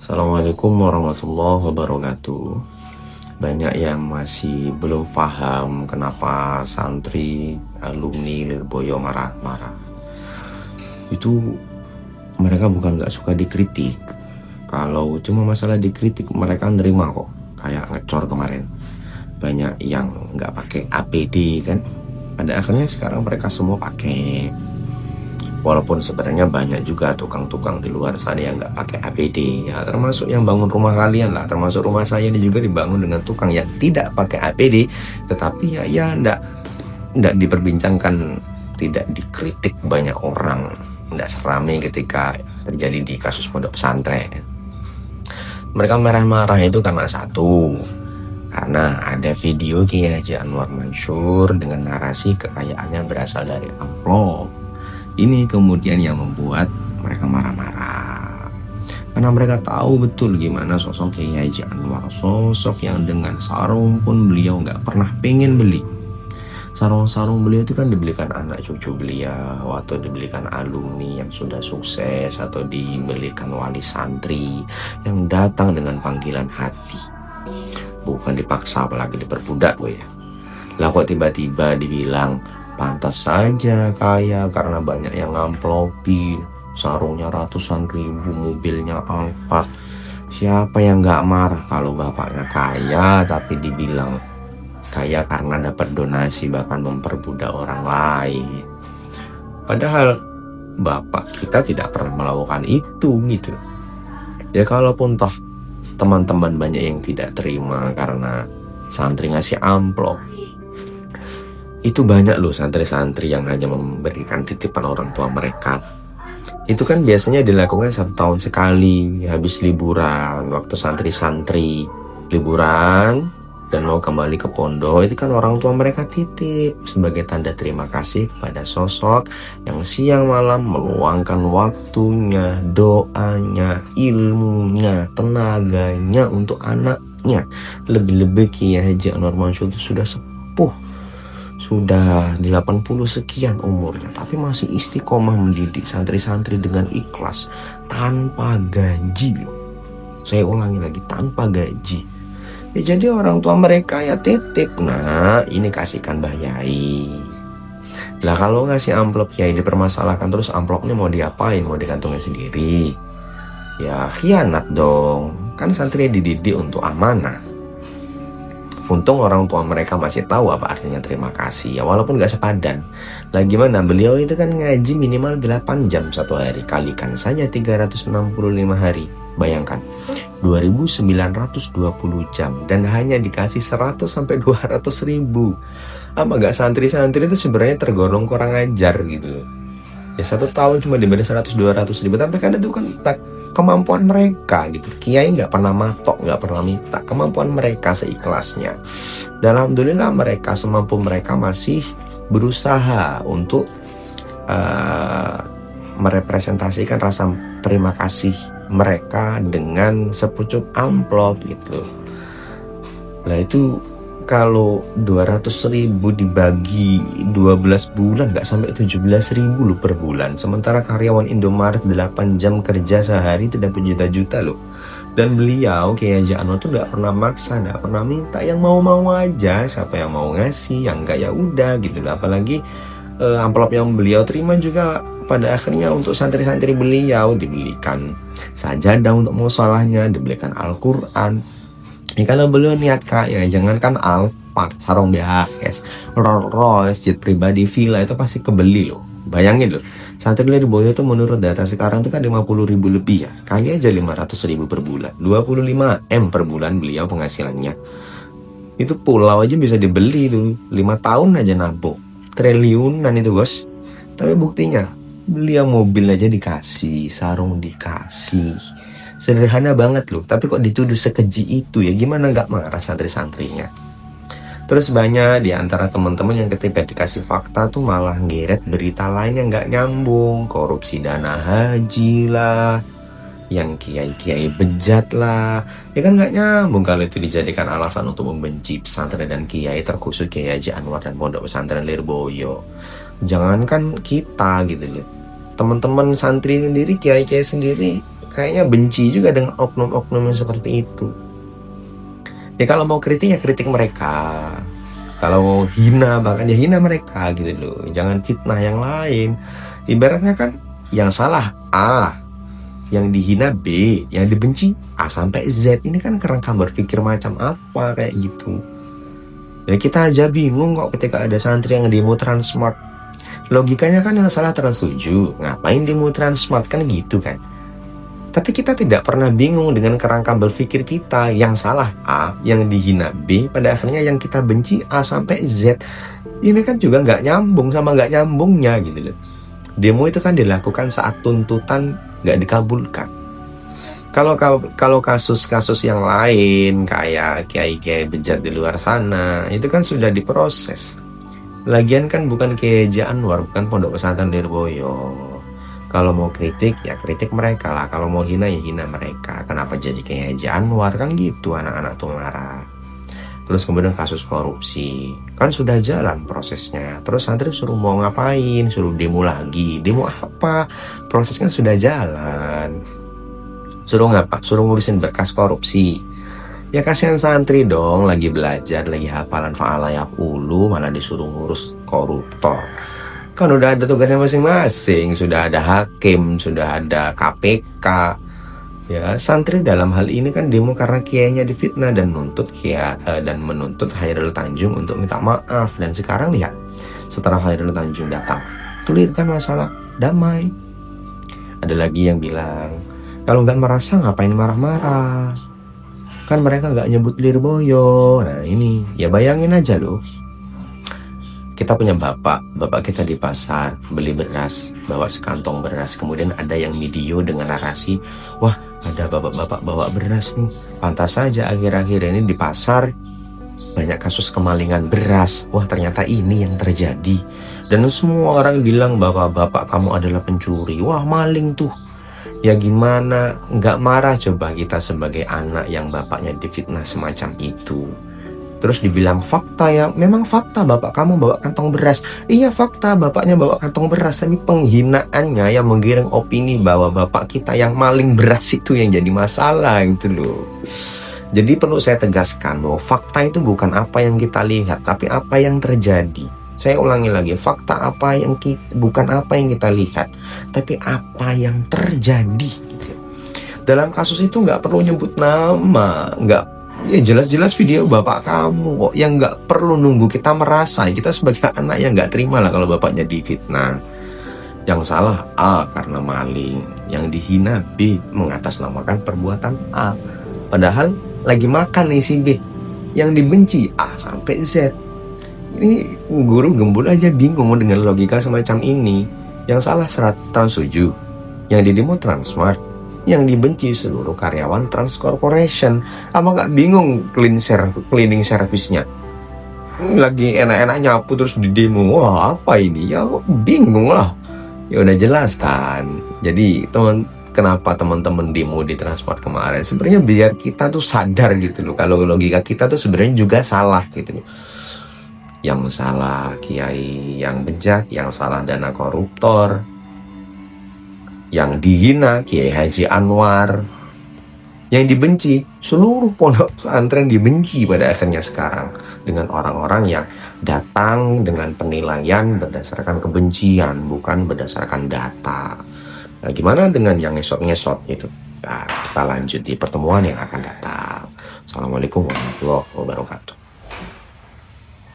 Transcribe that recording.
Assalamualaikum warahmatullahi wabarakatuh. Banyak yang masih belum paham kenapa santri alumni Lirboyo marah-marah. Itu mereka bukan gak suka dikritik. Kalau cuma masalah dikritik mereka nerima kok. Kayak ngecor kemarin, banyak yang gak pakai APD kan. Pada akhirnya sekarang mereka semua pakai. Walaupun sebenarnya banyak juga tukang-tukang di luar sana yang nggak pakai APD, ya termasuk yang bangun rumah kalian lah, termasuk rumah saya ini juga dibangun dengan tukang yang tidak pakai APD, tetapi ya nggak diperbincangkan, tidak dikritik banyak orang, nggak seramai ketika terjadi di kasus pondok pesantren. Mereka marah-marah itu karena satu, karena ada video Kiai Haji Anwar Mansur dengan narasi kekayaannya berasal dari amplop. Ini kemudian yang membuat mereka marah-marah. Karena mereka tahu betul gimana sosok Kiai Haji Anwar. Sosok yang dengan sarung pun beliau nggak pernah pengen beli. Sarung-sarung beliau itu kan dibelikan anak cucu beliau, atau dibelikan alumni yang sudah sukses, atau dibelikan wali santri yang datang dengan panggilan hati. Bukan dipaksa, apalagi diperbudak gue ya. Lah kok tiba-tiba dibilang pantas saja kaya karena banyak yang ngamplopi, sarungnya ratusan ribu, mobilnya Alphard. Siapa yang gak marah kalau bapaknya kaya tapi dibilang kaya karena dapat donasi bahkan memperbudak orang lain? Padahal bapak kita tidak pernah melakukan itu gitu. Ya kalaupun toh teman-teman banyak yang tidak terima karena santri ngasih amplop, itu banyak loh santri-santri yang hanya memberikan titipan orang tua mereka. Itu kan biasanya dilakukan 1 tahun sekali, habis liburan, waktu santri-santri liburan dan mau kembali ke pondok, itu kan orang tua mereka titip sebagai tanda terima kasih kepada sosok yang siang malam meluangkan waktunya, doanya, ilmunya, tenaganya untuk anaknya. Lebih-lebih Kiai Haji Anwar Mansur itu sudah sepuh, sudah 80 sekian umurnya, tapi masih istiqomah mendidik santri-santri dengan ikhlas, tanpa gaji. Saya ulangi lagi, tanpa gaji. Ya, jadi orang tua mereka ya titip, nah ini kasihkan Mbah Yai. Lah kalau ngasih amplop Yai dipermasalahkan, terus amplopnya mau diapain? Mau dikantongin sendiri? Ya khianat dong, kan santri dididik untuk amanah. Untung orang tua mereka masih tahu apa artinya terima kasih, ya walaupun gak sepadan. Lah gimana, beliau itu kan ngaji minimal 8 jam satu hari, kalikan saja 365 hari. Bayangkan 2920 jam dan hanya dikasih 100 sampai 200 ribu. Apa gak santri-santri itu sebenarnya tergolong kurang ajar gitu. Ya 1 tahun cuma diberi 100-200 ribu, tapi kan itu kan kemampuan mereka gitu. Kiai nggak pernah matok, nggak pernah minta, kemampuan mereka seikhlasnya. Dan alhamdulillah mereka semampu mereka masih berusaha untuk merepresentasikan rasa terima kasih mereka dengan sepucuk amplop gitu loh. Lah itu kalau 200 ribu dibagi 12 bulan nggak sampai 17 ribu loh per bulan. Sementara karyawan Indomaret 8 jam kerja sehari itu dapat juta-juta loh. Dan beliau Kiai Haji Anwar tuh nggak pernah maksa, nggak pernah minta, yang mau-mau aja. Siapa yang mau ngasih, yang enggak ya udah gitu loh. Apalagi amplop yang beliau terima juga pada akhirnya untuk santri-santri beliau dibelikan sajadah untuk musholahnya, dibelikan Al-Quran. Ya kalau beliau niat kaya, jangankan Alphard, sarung BHS, Rolls Royce, jet pribadi, villa, itu pasti kebeli loh. Bayangin loh, santri Lirboyo itu menurut data sekarang itu kan 50 ribu lebih ya. Kali aja 500 ribu per bulan, 25 M per bulan beliau penghasilannya. Itu pulau aja bisa dibeli tuh, 5 tahun aja nabung. Triliunan itu bos. Tapi buktinya, beliau mobil aja dikasih, sarung dikasih. Sederhana banget loh, tapi kok dituduh sekeji itu ya, gimana nggak marah santri-santrinya. Terus banyak di antara teman-teman yang ketika dikasih fakta tuh malah ngeret berita lain yang nggak nyambung, korupsi dana haji lah, yang kiai-kiai bejat lah, ya kan nggak nyambung kalau itu dijadikan alasan untuk membenci pesantren dan kiai, terkhusus Kiai Haji Anwar dan pondok pesantren Lirboyo. Jangankan kita gitu loh, teman-teman santri sendiri, kiai-kiai sendiri kayaknya benci juga dengan oknum-oknum yang seperti itu. Ya kalau mau kritik ya kritik mereka, kalau mau hina bahkan ya hina mereka gitu loh. Jangan fitnah yang lain. Ibaratnya kan yang salah A, yang dihina B, yang dibenci A sampai Z. Ini kan kerangka berpikir macam apa kayak gitu. Ya kita aja bingung kok ketika ada santri yang demo Transmart. Logikanya kan yang salah Trans 7, ngapain demo Transmart kan gitu kan. Tapi kita tidak pernah bingung dengan kerangka berpikir kita. Yang salah A, yang dihina B, pada akhirnya yang kita benci A sampai Z. Ini kan juga nggak nyambung sama nggak nyambungnya gitu loh. Demo itu kan dilakukan saat tuntutan nggak dikabulkan. Kalau kasus-kasus yang lain kayak kiai-kiai bejat di luar sana, itu kan sudah diproses. Lagian kan bukan Kiai Haji Anwar, bukan Pondok Pesantren Lirboyo. Kalau mau kritik ya kritik mereka lah, kalau mau hina ya hina mereka. Kenapa jadi Kiai Haji Anwar kan gitu, anak-anak tuh marah. Terus kemudian kasus korupsi kan sudah jalan prosesnya. Terus santri suruh mau ngapain, suruh demo lagi. Demo apa? Prosesnya sudah jalan. Suruh ngapa? Suruh ngurusin berkas korupsi. Ya kasihan santri dong, lagi belajar, lagi hafalan fa'ala yaqulu, malah disuruh ngurus koruptor. Kan udah ada tugasnya masing-masing, sudah ada hakim, sudah ada KPK. Ya, santri dalam hal ini kan demo karena kiainya difitnah dan menuntut Khairul Tanjung untuk minta maaf. Dan sekarang lihat, setelah Khairul Tanjung datang, tulirkan masalah, damai. Ada lagi yang bilang, kalau nggak merasa ngapain marah-marah? Kan mereka nggak nyebut Lirboyo. Nah ini, ya bayangin aja loh. Kita punya bapak kita di pasar beli beras, bawa sekantong beras. Kemudian ada yang video dengan narasi, wah ada bapak-bapak bawa beras nih. Pantas saja akhir-akhir ini di pasar banyak kasus kemalingan beras. Wah ternyata ini yang terjadi. Dan semua orang bilang bahwa bapak kamu adalah pencuri. Wah maling tuh. Ya gimana nggak marah coba kita sebagai anak yang bapaknya difitnah semacam itu. Terus dibilang fakta ya, memang fakta bapak kamu bawa kantong beras. Iya fakta bapaknya bawa kantong beras. Tapi penghinaannya yang menggiring opini bahwa bapak kita yang maling beras itu yang jadi masalah gitu loh. Jadi perlu saya tegaskan bahwa fakta itu bukan apa yang kita lihat, tapi apa yang terjadi. Saya ulangi lagi, fakta bukan apa yang kita lihat, tapi apa yang terjadi. Gitu. Dalam kasus itu nggak perlu nyebut nama, ya jelas-jelas video bapak kamu kok, yang nggak perlu nunggu kita merasa. Kita sebagai anak yang nggak terima lah kalau bapaknya difitnah. Yang salah A karena maling, yang dihina B mengatasnamakan perbuatan A. Padahal lagi makan nih si B, yang dibenci A sampai Z. Ini guru gembul aja bingung dengan logika semacam ini. Yang salah Trans 7, yang didemo Transmart, yang dibenci seluruh karyawan Trans Corporation. Apa nggak bingung cleaning service-nya? Lagi enak-enak nyapu terus didemo. Wah apa ini? Ya bingung lah. Ya udah jelas kan. Jadi kenapa teman-teman demo di Transmart kemarin? Sebenarnya biar kita tuh sadar gitu loh. Kalau logika kita tuh sebenarnya juga salah gitu loh. Yang salah kiai yang bejat, yang salah dana koruptor, yang dihina Kiai Haji Anwar, yang dibenci seluruh pondok pesantren dibenci pada akhirnya sekarang dengan orang-orang yang datang dengan penilaian berdasarkan kebencian, bukan berdasarkan data. Nah, gimana dengan yang ngesot-ngesot itu? Nah, kita lanjut di pertemuan yang akan datang. Assalamualaikum warahmatullahi wabarakatuh.